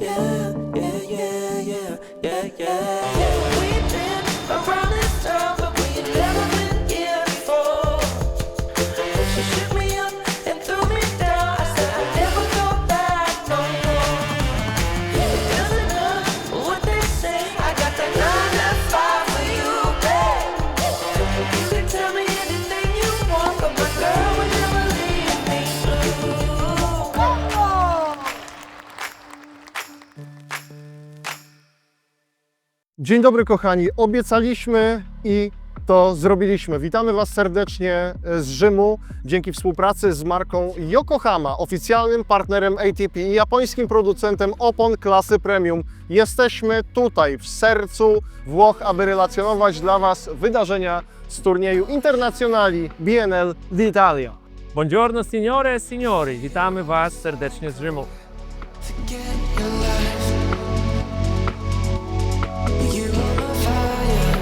Yeah, yeah, yeah, yeah, yeah, yeah. We've been around this town, but we ain't never been here before. She shook me up and threw me down. I said I'd never go back no more. It doesn't matter what they say. I got that 9 to 5 for you, babe. You can tell me anything you want, but my girl would never leave me blue. Dzień dobry kochani, obiecaliśmy i to zrobiliśmy. Witamy Was serdecznie z Rzymu dzięki współpracy z marką Yokohama, oficjalnym partnerem ATP i japońskim producentem opon klasy premium. Jesteśmy tutaj w sercu Włoch, aby relacjonować dla Was wydarzenia z turnieju Internazionali BNL d'Italia. Buongiorno signore e signori, witamy Was serdecznie z Rzymu. To get your life. You are my fire.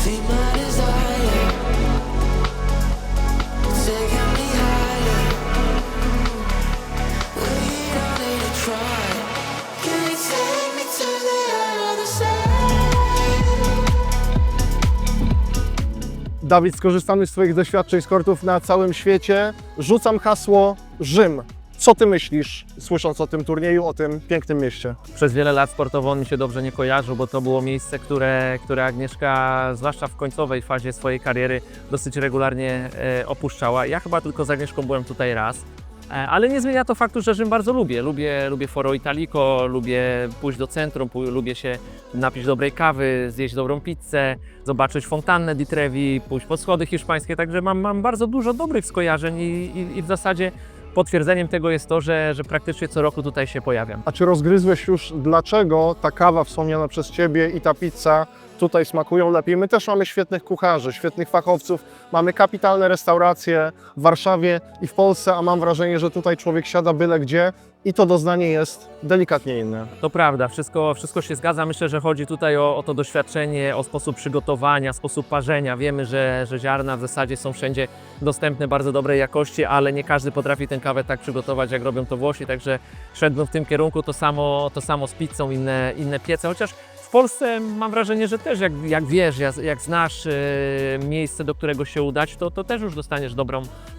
Feed my desire. Taking me higher. We don't need to try. Can you take me to the other side? Dawid, skorzystamy z Twoich doświadczeń z kortów na całym świecie. Rzucam hasło Rzym. Co Ty myślisz, słysząc o tym turnieju, o tym pięknym mieście? Przez wiele lat sportowo on mi się dobrze nie kojarzył, bo to było miejsce, które Agnieszka, zwłaszcza w końcowej fazie swojej kariery, dosyć regularnie opuszczała. Ja chyba tylko z Agnieszką byłem tutaj raz. Ale nie zmienia to faktu, że Rzym bardzo lubię. Lubię Foro Italico, lubię pójść do centrum, lubię się napić dobrej kawy, zjeść dobrą pizzę, zobaczyć fontannę di Trevi, pójść pod schody hiszpańskie. Także mam bardzo dużo dobrych skojarzeń i w zasadzie potwierdzeniem tego jest to, że praktycznie co roku tutaj się pojawiam. A czy rozgryzłeś już, dlaczego ta kawa wspomniana przez Ciebie i ta pizza tutaj smakują lepiej? My też mamy świetnych kucharzy, świetnych fachowców, mamy kapitalne restauracje w Warszawie i w Polsce, a mam wrażenie, że tutaj człowiek siada byle gdzie i to doznanie jest delikatnie inne. To prawda, wszystko się zgadza. Myślę, że chodzi tutaj o to doświadczenie, o sposób przygotowania, sposób parzenia. Wiemy, że ziarna w zasadzie są wszędzie dostępne, bardzo dobrej jakości, ale nie każdy potrafi tę kawę tak przygotować, jak robią to Włosi, także szedłem w tym kierunku. To samo z pizzą, inne piece, chociaż w Polsce mam wrażenie, że też jak wiesz, jak znasz miejsce, do którego się udać, to też już dostaniesz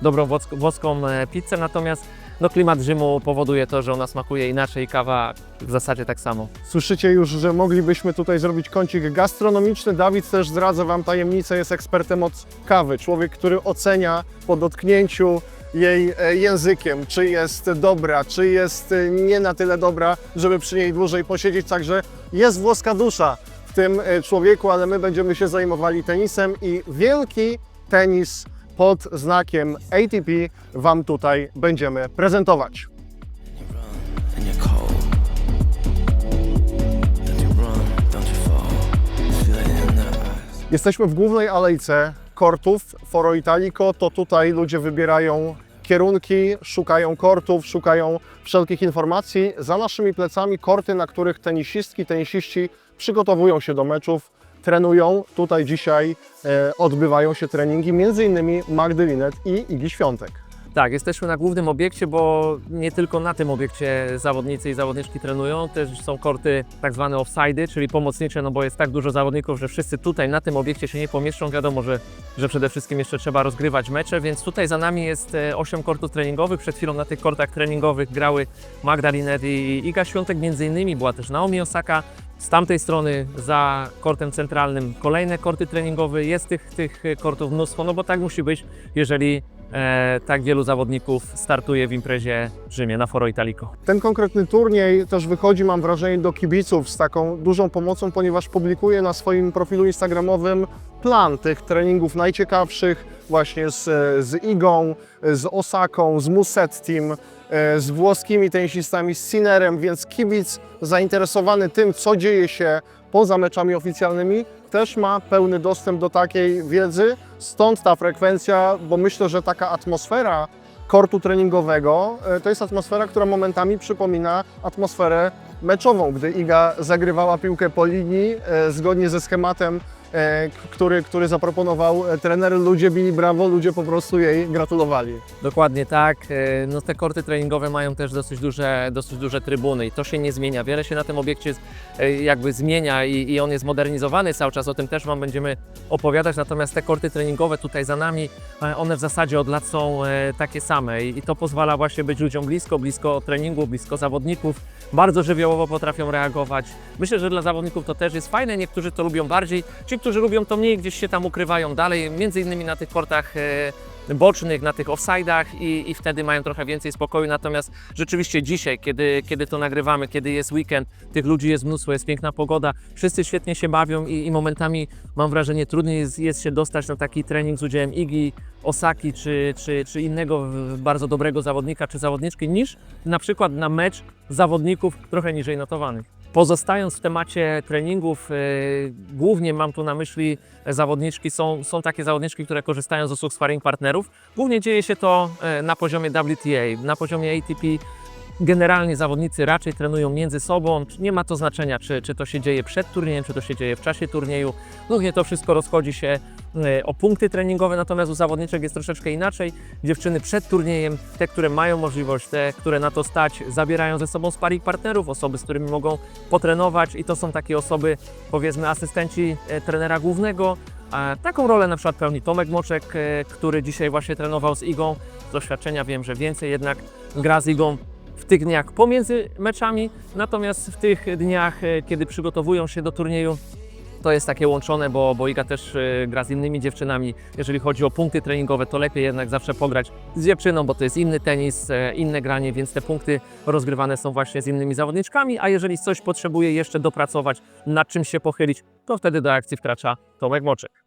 dobrą włoską pizzę, natomiast no, klimat Rzymu powoduje to, że ona smakuje inaczej i kawa w zasadzie tak samo. Słyszycie już, że moglibyśmy tutaj zrobić kącik gastronomiczny. Dawid też, zdradzę Wam tajemnicę, jest ekspertem od kawy. Człowiek, który ocenia po dotknięciu jej językiem, czy jest dobra, czy jest nie na tyle dobra, żeby przy niej dłużej posiedzieć. Także jest włoska dusza w tym człowieku, ale my będziemy się zajmowali tenisem i wielki tenis pod znakiem ATP Wam tutaj będziemy prezentować. And you're cold. And you run, don't you fall. Feel it in their eyes. Jesteśmy w głównej alejce kortów Foro Italico, to tutaj ludzie wybierają kierunki, szukają kortów, szukają wszelkich informacji. Za naszymi plecami korty, na których tenisiści przygotowują się do meczów, trenują. Tutaj dzisiaj odbywają się treningi m.in. Magdy Linet i Igi Świątek. Tak, jesteśmy na głównym obiekcie, bo nie tylko na tym obiekcie zawodnicy i zawodniczki trenują, też są korty tak zwane offside'y, czyli pomocnicze, no bo jest tak dużo zawodników, że wszyscy tutaj na tym obiekcie się nie pomieszczą. Wiadomo, że przede wszystkim jeszcze trzeba rozgrywać mecze, więc tutaj za nami jest 8 kortów treningowych. Przed chwilą na tych kortach treningowych grały Magda Linet i Iga Świątek, między innymi była też Naomi Osaka. Z tamtej strony za kortem centralnym kolejne korty treningowe, jest tych kortów mnóstwo, no bo tak musi być, jeżeli tak wielu zawodników startuje w imprezie w Rzymie na Foro Italico. Ten konkretny turniej też wychodzi, mam wrażenie, do kibiców z taką dużą pomocą, ponieważ publikuje na swoim profilu instagramowym plan tych treningów najciekawszych właśnie z Igą, z Osaką, z Musettim, z włoskimi tenisistami, z Sinnerem, więc kibic zainteresowany tym, co dzieje się poza meczami oficjalnymi, też ma pełny dostęp do takiej wiedzy, stąd ta frekwencja, bo myślę, że taka atmosfera kortu treningowego to jest atmosfera, która momentami przypomina atmosferę meczową, gdy Iga zagrywała piłkę po linii zgodnie ze schematem który zaproponował trener. Ludzie bili brawo, ludzie po prostu jej gratulowali. Dokładnie tak. No, te korty treningowe mają też dosyć duże trybuny i to się nie zmienia. Wiele się na tym obiekcie jakby zmienia i on jest modernizowany cały czas, o tym też Wam będziemy opowiadać, natomiast te korty treningowe tutaj za nami, one w zasadzie od lat są takie same i to pozwala właśnie być ludziom blisko treningu, blisko zawodników, bardzo żywiołowo potrafią reagować. Myślę, że dla zawodników to też jest fajne, niektórzy to lubią bardziej, ci, którzy lubią to mniej, gdzieś się tam ukrywają dalej, między innymi na tych kortach bocznych, na tych offside'ach i wtedy mają trochę więcej spokoju, natomiast rzeczywiście dzisiaj, kiedy to nagrywamy, kiedy jest weekend, tych ludzi jest mnóstwo, jest piękna pogoda, wszyscy świetnie się bawią i momentami mam wrażenie trudniej jest się dostać na taki trening z udziałem Igi, Osaki czy innego bardzo dobrego zawodnika czy zawodniczki niż na przykład na mecz zawodników trochę niżej notowanych. Pozostając w temacie treningów, głównie mam tu na myśli zawodniczki, są takie zawodniczki, które korzystają z usług sparring partnerów. Głównie dzieje się to na poziomie WTA, na poziomie ATP. Generalnie zawodnicy raczej trenują między sobą, nie ma to znaczenia, czy to się dzieje przed turniejem, czy to się dzieje w czasie turnieju. Głównie to wszystko rozchodzi się o punkty treningowe, natomiast u zawodniczek jest troszeczkę inaczej. Dziewczyny przed turniejem, te, które mają możliwość, te, które na to stać, zabierają ze sobą sparring partnerów, osoby, z którymi mogą potrenować i to są takie osoby, powiedzmy, asystenci trenera głównego. A taką rolę na przykład pełni Tomek Moczek, który dzisiaj właśnie trenował z Igą. Z doświadczenia wiem, że więcej jednak gra z Igą w tych dniach pomiędzy meczami, natomiast w tych dniach, kiedy przygotowują się do turnieju, to jest takie łączone, bo Iga też gra z innymi dziewczynami. Jeżeli chodzi o punkty treningowe, to lepiej jednak zawsze pograć z dziewczyną, bo to jest inny tenis, inne granie, więc te punkty rozgrywane są właśnie z innymi zawodniczkami, a jeżeli coś potrzebuje jeszcze dopracować, nad czym się pochylić, to wtedy do akcji wkracza Tomek Moczek.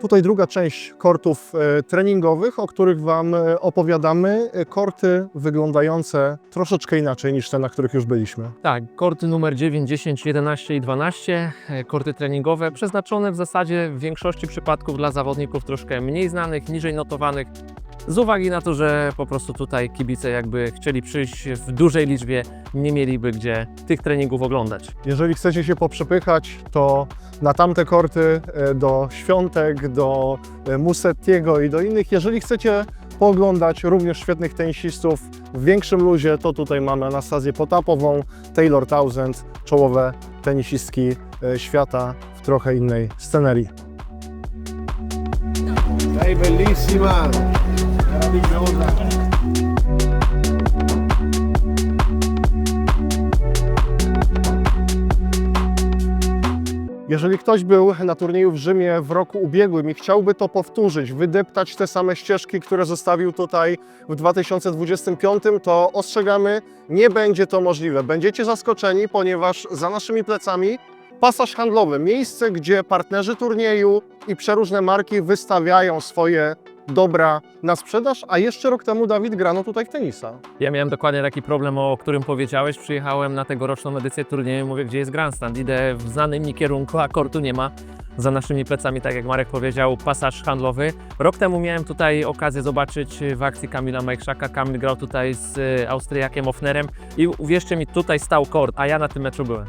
Tutaj druga część kortów treningowych, o których Wam opowiadamy. Korty wyglądające troszeczkę inaczej niż te, na których już byliśmy. Tak, korty numer 9, 10, 11 i 12, korty treningowe, przeznaczone w zasadzie w większości przypadków dla zawodników troszkę mniej znanych, niżej notowanych, z uwagi na to, że po prostu tutaj kibice jakby chcieli przyjść w dużej liczbie, nie mieliby gdzie tych treningów oglądać. Jeżeli chcecie się poprzepychać, to na tamte korty do Świątek, do Musettiego i do innych. Jeżeli chcecie pooglądać również świetnych tenisistów w większym luzie, to tutaj mamy Anastazję Potapową, Taylor Townsend, czołowe tenisistki świata w trochę innej scenerii. Sei bellissima, meravigliosa. Jeżeli ktoś był na turnieju w Rzymie w roku ubiegłym i chciałby to powtórzyć, wydeptać te same ścieżki, które zostawił tutaj w 2025, to ostrzegamy, nie będzie to możliwe. Będziecie zaskoczeni, ponieważ za naszymi plecami pasaż handlowy, miejsce, gdzie partnerzy turnieju i przeróżne marki wystawiają swoje dobra na sprzedaż, a jeszcze rok temu, Dawid, grano tutaj w tenisa. Ja miałem dokładnie taki problem, o którym powiedziałeś. Przyjechałem na tegoroczną edycję turnieju, mówię, gdzie jest grandstand. Idę w znanym mi kierunku, a kortu nie ma. Za naszymi plecami, tak jak Marek powiedział, pasaż handlowy. Rok temu miałem tutaj okazję zobaczyć w akcji Kamila Majchrzaka. Kamil grał tutaj z Austriakiem Ofnerem i uwierzcie mi, tutaj stał kort, a ja na tym meczu byłem.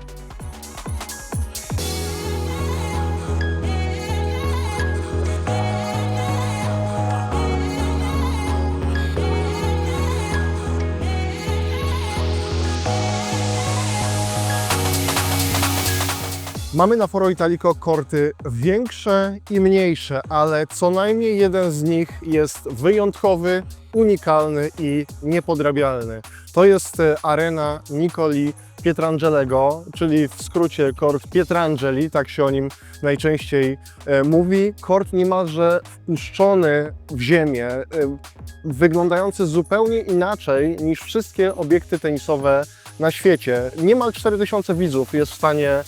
Mamy na Foro Italico korty większe i mniejsze, ale co najmniej jeden z nich jest wyjątkowy, unikalny i niepodrabialny. To jest arena Nicoli Pietrangeliego, czyli w skrócie kort Pietrangeli, tak się o nim najczęściej mówi. Kort niemalże wpuszczony w ziemię, wyglądający zupełnie inaczej niż wszystkie obiekty tenisowe na świecie. Niemal 4000 widzów jest w stanie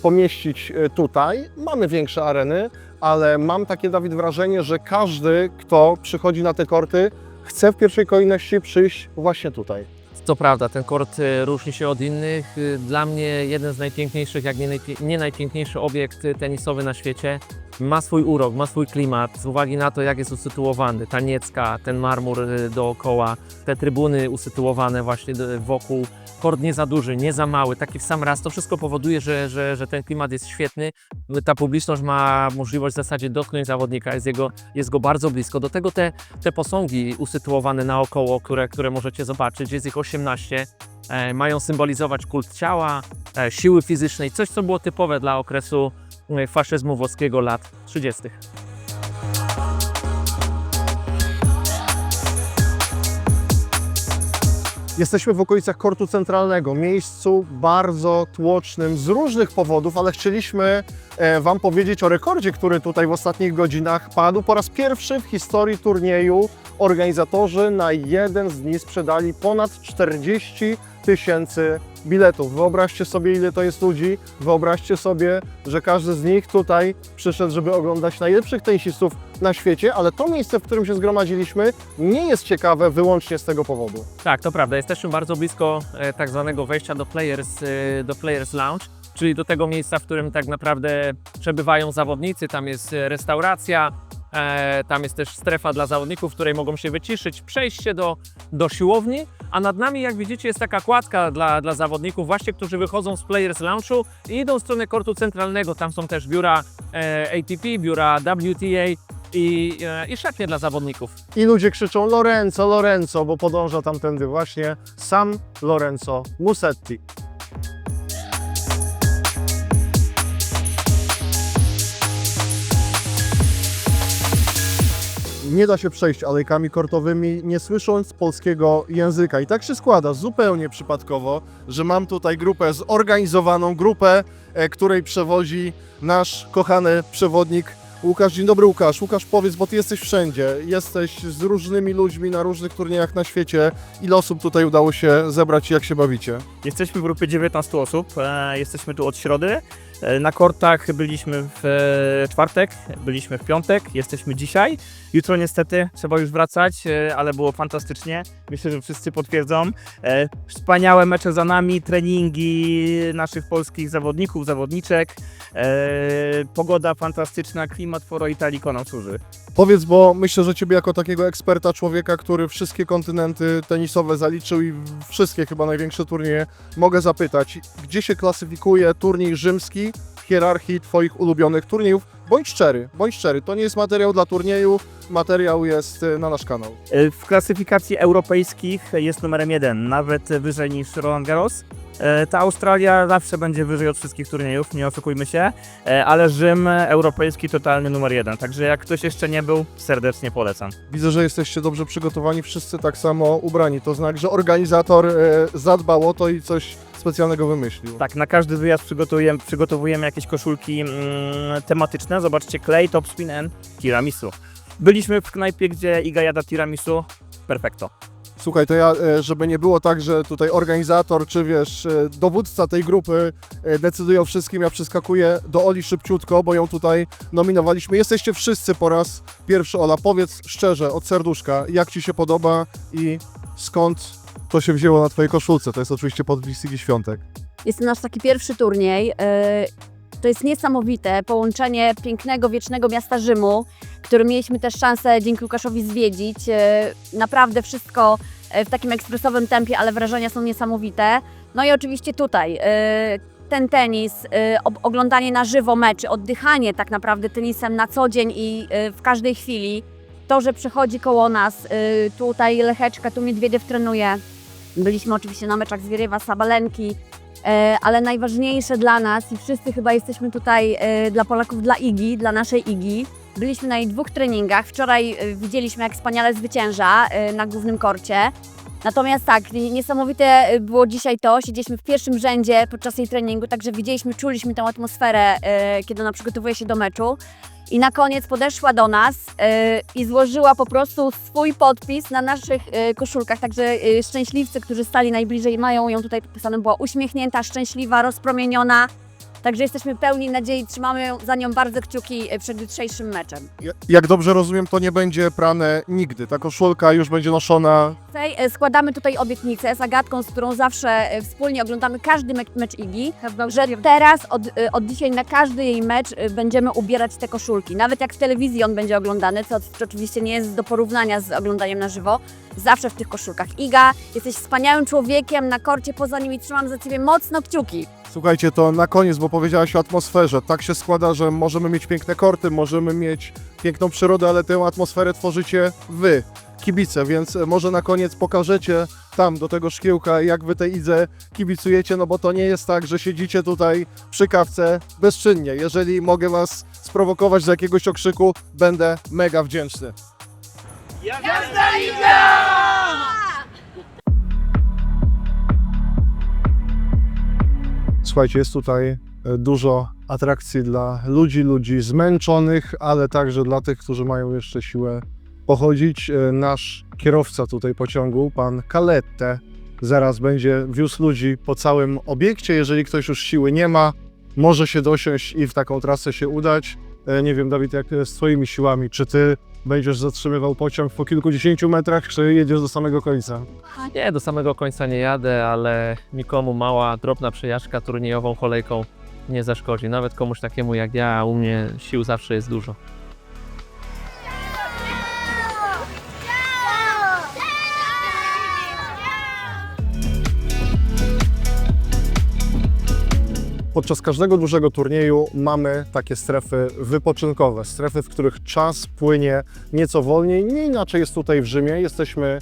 pomieścić tutaj. Mamy większe areny, ale mam takie, Dawid, wrażenie, że każdy, kto przychodzi na te korty, chce w pierwszej kolejności przyjść właśnie tutaj. To prawda, ten kort różni się od innych. Dla mnie jeden z najpiękniejszych, jak nie najpiękniejszy obiekt tenisowy na świecie. Ma swój urok, ma swój klimat, z uwagi na to, jak jest usytuowany. Ta niecka, ten marmur dookoła, te trybuny usytuowane właśnie wokół. Kort nie za duży, nie za mały, taki w sam raz. To wszystko powoduje, że ten klimat jest świetny. Ta publiczność ma możliwość w zasadzie dotknąć zawodnika, jest go bardzo blisko. Do tego te posągi usytuowane naokoło, które możecie zobaczyć, jest ich 18. Mają symbolizować kult ciała, siły fizycznej, coś co było typowe dla okresu faszyzmu włoskiego lat 30. Jesteśmy w okolicach kortu centralnego, miejscu bardzo tłocznym z różnych powodów, ale chcieliśmy Wam powiedzieć o rekordzie, który tutaj w ostatnich godzinach padł. Po raz pierwszy w historii turnieju organizatorzy na jeden z dni sprzedali ponad 40 000 biletów. Wyobraźcie sobie, ile to jest ludzi. Wyobraźcie sobie, że każdy z nich tutaj przyszedł, żeby oglądać najlepszych tenisistów na świecie, ale to miejsce, w którym się zgromadziliśmy, nie jest ciekawe wyłącznie z tego powodu. Tak, to prawda. Jesteśmy bardzo blisko tak zwanego wejścia do Players Lounge, czyli do tego miejsca, w którym tak naprawdę przebywają zawodnicy. Tam jest restauracja, tam jest też strefa dla zawodników, w której mogą się wyciszyć, przejście do siłowni, a nad nami, jak widzicie, jest taka kładka dla zawodników właśnie, którzy wychodzą z Players Lounge'u i idą w stronę kortu centralnego. Tam są też biura ATP, biura WTA i szatnie dla zawodników. I ludzie krzyczą Lorenzo, Lorenzo, bo podąża tamtędy właśnie sam Lorenzo Musetti. Nie da się przejść alejkami kortowymi, nie słysząc polskiego języka. I tak się składa zupełnie przypadkowo, że mam tutaj grupę zorganizowaną, grupę, której przewozi nasz kochany przewodnik Łukasz. Dzień dobry, Łukasz. Łukasz, powiedz, bo Ty jesteś wszędzie. Jesteś z różnymi ludźmi na różnych turniejach na świecie. Ile osób tutaj udało się zebrać i jak się bawicie? Jesteśmy w grupie 19 osób, jesteśmy tu od środy. Na kortach byliśmy w czwartek, byliśmy w piątek, jesteśmy dzisiaj. Jutro niestety trzeba już wracać, ale było fantastycznie. Myślę, że wszyscy potwierdzą. Wspaniałe mecze za nami, treningi naszych polskich zawodników, zawodniczek. Pogoda fantastyczna, klimat Foro Italiko nam służy. Powiedz, bo myślę, że Ciebie jako takiego eksperta, człowieka, który wszystkie kontynenty tenisowe zaliczył i wszystkie chyba największe turnieje, mogę zapytać, gdzie się klasyfikuje turniej rzymski w hierarchii Twoich ulubionych turniejów? Bądź szczery, to nie jest materiał dla turnieju, materiał jest na nasz kanał. W klasyfikacji europejskich jest numerem 1, nawet wyżej niż Roland Garros. Ta Australia zawsze będzie wyżej od wszystkich turniejów, nie oszukujmy się, ale Rzym europejski totalny numer 1, także jak ktoś jeszcze nie był, serdecznie polecam. Widzę, że jesteście dobrze przygotowani, wszyscy tak samo ubrani, to znak, że organizator zadbał o to i coś specjalnego wymyślił. Tak, na każdy wyjazd przygotowujemy jakieś koszulki tematyczne, zobaczcie, clay, topspin and tiramisu. Byliśmy w knajpie, gdzie Iga jada tiramisu, perfekto. Słuchaj, to ja, żeby nie było tak, że tutaj organizator, czy wiesz, dowódca tej grupy decyduje o wszystkim, ja przeskakuję do Oli szybciutko, bo ją tutaj nominowaliśmy. Jesteście wszyscy po raz pierwszy, Ola, powiedz szczerze, od serduszka, jak Ci się podoba i skąd to się wzięło na Twojej koszulce? To jest oczywiście podpis Igi Świątek. Jest to nasz taki pierwszy turniej. To jest niesamowite połączenie pięknego, wiecznego miasta Rzymu, który mieliśmy też szansę dzięki Łukaszowi zwiedzić. Naprawdę wszystko w takim ekspresowym tempie, ale wrażenia są niesamowite. No i oczywiście tutaj ten tenis, oglądanie na żywo meczy, oddychanie tak naprawdę tenisem na co dzień i w każdej chwili. To, że przychodzi koło nas, tutaj Lecheczka, tu Miedwiediew trenuje. Byliśmy oczywiście na meczach Zwierywa, Sabalenki, ale najważniejsze dla nas i wszyscy chyba jesteśmy tutaj dla Polaków, dla Igi, dla naszej Igi. Byliśmy na jej 2 treningach. Wczoraj widzieliśmy, jak wspaniale zwycięża na głównym korcie. Natomiast tak, niesamowite było dzisiaj to, siedzieliśmy w pierwszym rzędzie podczas jej treningu, także widzieliśmy, czuliśmy tę atmosferę, kiedy ona przygotowuje się do meczu. I na koniec podeszła do nas i złożyła po prostu swój podpis na naszych koszulkach. Także szczęśliwcy, którzy stali najbliżej, mają ją tutaj podpisaną. Była uśmiechnięta, szczęśliwa, rozpromieniona. Także jesteśmy pełni nadziei, trzymamy za nią bardzo kciuki przed jutrzejszym meczem. Jak dobrze rozumiem, to nie będzie prane nigdy. Ta koszulka już będzie noszona. Składamy tutaj obietnicę z Agatką, z którą zawsze wspólnie oglądamy każdy mecz Igi, że teraz od dzisiaj na każdy jej mecz będziemy ubierać te koszulki. Nawet jak w telewizji on będzie oglądany, co oczywiście nie jest do porównania z oglądaniem na żywo, zawsze w tych koszulkach. Iga, jesteś wspaniałym człowiekiem na korcie, poza nimi trzymam za Ciebie mocno kciuki. Słuchajcie, to na koniec, bo powiedziałaś o atmosferze. Tak się składa, że możemy mieć piękne korty, możemy mieć piękną przyrodę, ale tę atmosferę tworzycie wy, kibice, więc może na koniec pokażecie tam do tego szkiełka, jak wy tej Idze kibicujecie, no bo to nie jest tak, że siedzicie tutaj przy kawce bezczynnie. Jeżeli mogę was sprowokować do jakiegoś okrzyku, będę mega wdzięczny. Słuchajcie, jest tutaj dużo atrakcji dla ludzi zmęczonych, ale także dla tych, którzy mają jeszcze siłę pochodzić. Nasz kierowca tutaj pociągu, pan Kalette, zaraz będzie wiózł ludzi po całym obiekcie. Jeżeli ktoś już siły nie ma, może się dosiąść i w taką trasę się udać. Nie wiem, Dawid, jak z twoimi siłami, czy ty będziesz zatrzymywał pociąg po kilkudziesięciu metrach, czy jedziesz do samego końca? Nie, do samego końca nie jadę, ale nikomu mała, drobna przejażdżka turniejową kolejką nie zaszkodzi. Nawet komuś takiemu jak ja, a u mnie sił zawsze jest dużo. Podczas każdego dużego turnieju mamy takie strefy wypoczynkowe, strefy, w których czas płynie nieco wolniej. Nie inaczej jest tutaj w Rzymie. Jesteśmy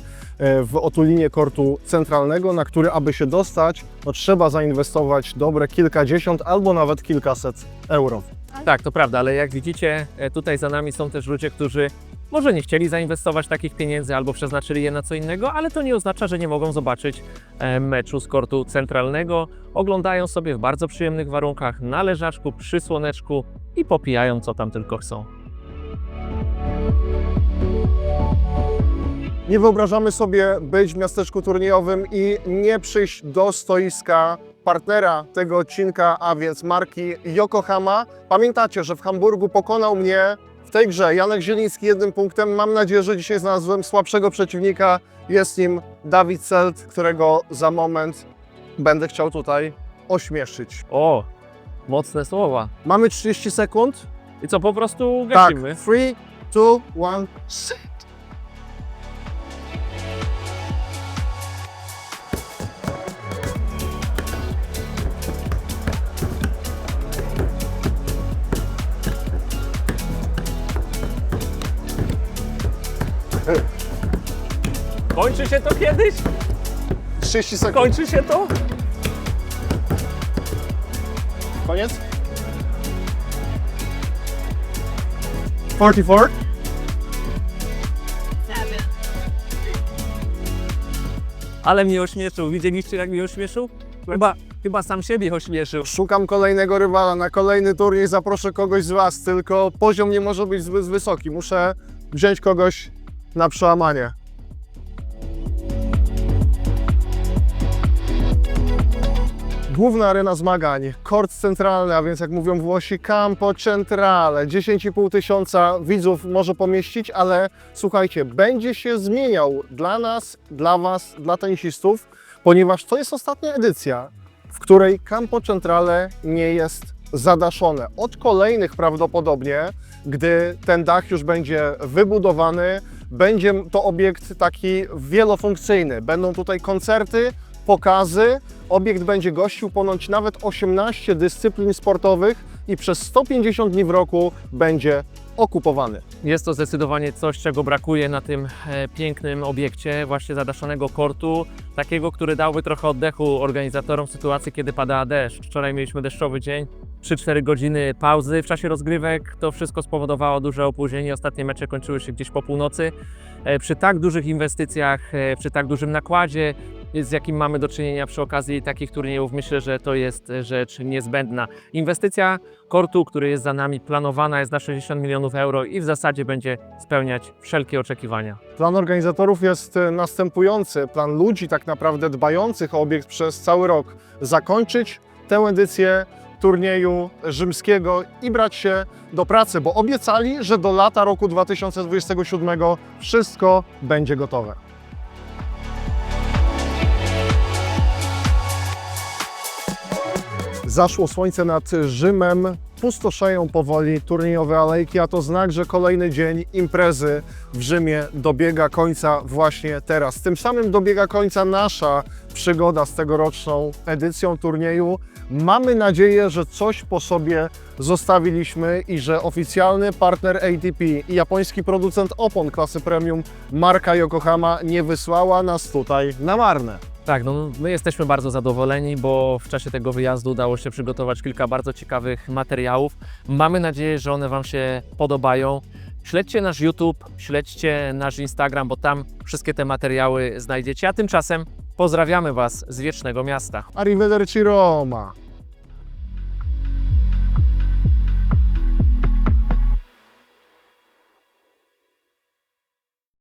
w otulinie kortu centralnego, na który, aby się dostać, no, trzeba zainwestować dobre kilkadziesiąt albo nawet kilkaset euro. Tak, to prawda, ale jak widzicie, tutaj za nami są też ludzie, którzy może nie chcieli zainwestować takich pieniędzy albo przeznaczyli je na co innego, ale to nie oznacza, że nie mogą zobaczyć meczu z kortu centralnego. Oglądają sobie w bardzo przyjemnych warunkach, na leżaczku, przy słoneczku i popijają co tam tylko chcą. Nie wyobrażamy sobie być w miasteczku turniejowym i nie przyjść do stoiska partnera tego odcinka, a więc marki Yokohama. Pamiętacie, że w Hamburgu pokonał mnie w tej grze Janek Zieliński 1 punktem. Mam nadzieję, że dzisiaj znalazłem słabszego przeciwnika. Jest nim Dawid Selt, którego za moment będę chciał tutaj ośmieszyć. O, mocne słowa. Mamy 30 sekund. I co, po prostu Tak, gasimy? 3, 2, 1, sit. Kończy się to kiedyś? 30 sekund. Kończy się to? Koniec? 44. Ale mnie ośmieszył. Widzieliście, jak mnie ośmieszył? Chyba sam siebie ośmieszył. Szukam kolejnego rywala. Na kolejny turniej zaproszę kogoś z Was, tylko poziom nie może być zbyt wysoki. Muszę wziąć kogoś na przełamanie. Główna arena zmagań, kort centralny, a więc jak mówią Włosi, Campo Centrale. 10,5 tysiąca widzów może pomieścić, ale słuchajcie, będzie się zmieniał dla nas, dla Was, dla tenisistów, ponieważ to jest ostatnia edycja, w której Campo Centrale nie jest zadaszone. Od kolejnych prawdopodobnie, gdy ten dach już będzie wybudowany, będzie to obiekt taki wielofunkcyjny. Będą tutaj koncerty, pokazy. Obiekt będzie gościł ponoć nawet 18 dyscyplin sportowych i przez 150 dni w roku będzie okupowany. Jest to zdecydowanie coś, czego brakuje na tym pięknym obiekcie właśnie zadaszonego kortu. Takiego, który dałby trochę oddechu organizatorom w sytuacji, kiedy pada deszcz. Wczoraj mieliśmy deszczowy dzień, 3-4 godziny pauzy w czasie rozgrywek. To wszystko spowodowało duże opóźnienie. Ostatnie mecze kończyły się gdzieś po północy. Przy tak dużych inwestycjach, przy tak dużym nakładzie, z jakim mamy do czynienia przy okazji takich turniejów, myślę, że to jest rzecz niezbędna. Inwestycja kortu, który jest za nami, planowana jest na 60 milionów euro i w zasadzie będzie spełniać wszelkie oczekiwania. Plan organizatorów jest następujący. Plan ludzi tak naprawdę dbających o obiekt przez cały rok. Zakończyć tę edycję turnieju rzymskiego i brać się do pracy, bo obiecali, że do lata roku 2027 wszystko będzie gotowe. Zaszło słońce nad Rzymem, pustoszeją powoli turniejowe alejki, a to znak, że kolejny dzień imprezy w Rzymie dobiega końca właśnie teraz. Tym samym dobiega końca nasza przygoda z tegoroczną edycją turnieju. Mamy nadzieję, że coś po sobie zostawiliśmy i że oficjalny partner ATP i japoński producent opon klasy premium marka Yokohama nie wysłała nas tutaj na marne. Tak, no my jesteśmy bardzo zadowoleni, bo w czasie tego wyjazdu udało się przygotować kilka bardzo ciekawych materiałów. Mamy nadzieję, że one Wam się podobają. Śledźcie nasz YouTube, śledźcie nasz Instagram, bo tam wszystkie te materiały znajdziecie. A tymczasem pozdrawiamy Was z Wiecznego Miasta. Arrivederci Roma!